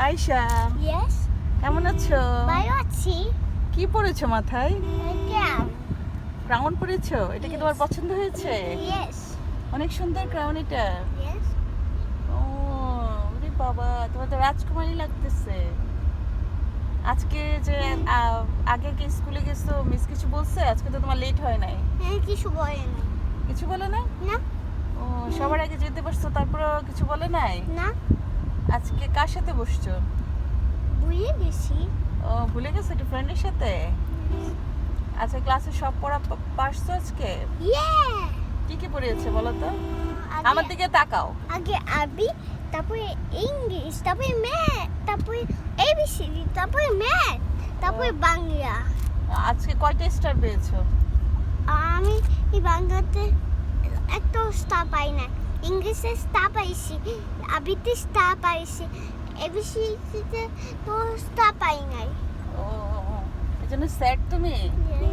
Ayesha, Yes. কেমন আছো? ভালো আছি। কি পরেছো মাথায়? ক্রাউন। ক্রাউন পরেছো? এটা কি Yes. তোমার পছন্দ হয়েছে? Yes. অনেক সুন্দর ক্রাউন এটা। Yes. ও ওরে বাবা, তোমার তো রাজকুমারী লাগতেছে। আজকে যে আগে কি স্কুলে গেছো, মিস কিছু বলছে? আজকে তো তোমার লেট হয় নাই। কিছু বলে না। কিছু বলে নাই? না। ও সবার আগে যেতে পারছো, তারপরেও কিছু বলে নাই? না। আজকে কার সাথে বসছো? ভুলে গেছি। ও ভুলে গেছো, একটা ফ্রেন্ডের সাথে। আচ্ছা, ক্লাসে সব পড়া পারছো আজকে? Yeah. কি কি পড়িয়েছে বলো তো? আমার আগে দিকে তাকাও। আগে আরবি, তারপরে ইংলিশ, তারপরে ম্যাথ, তারপরে এবিসিডি, তারপরে ম্যাথ, তারপরে বাংলা। আজকে কয়টা স্টার পেয়েছো? আমি এই বাংলাতে একটা স্টার পাই না, ইংলিশে স্টার পাইছি, আরবিতে স্টার পাইছি, এবিসিডিতে তো স্টার পাই নাই। ও এই জন্য স্যাড তুমি? Yes.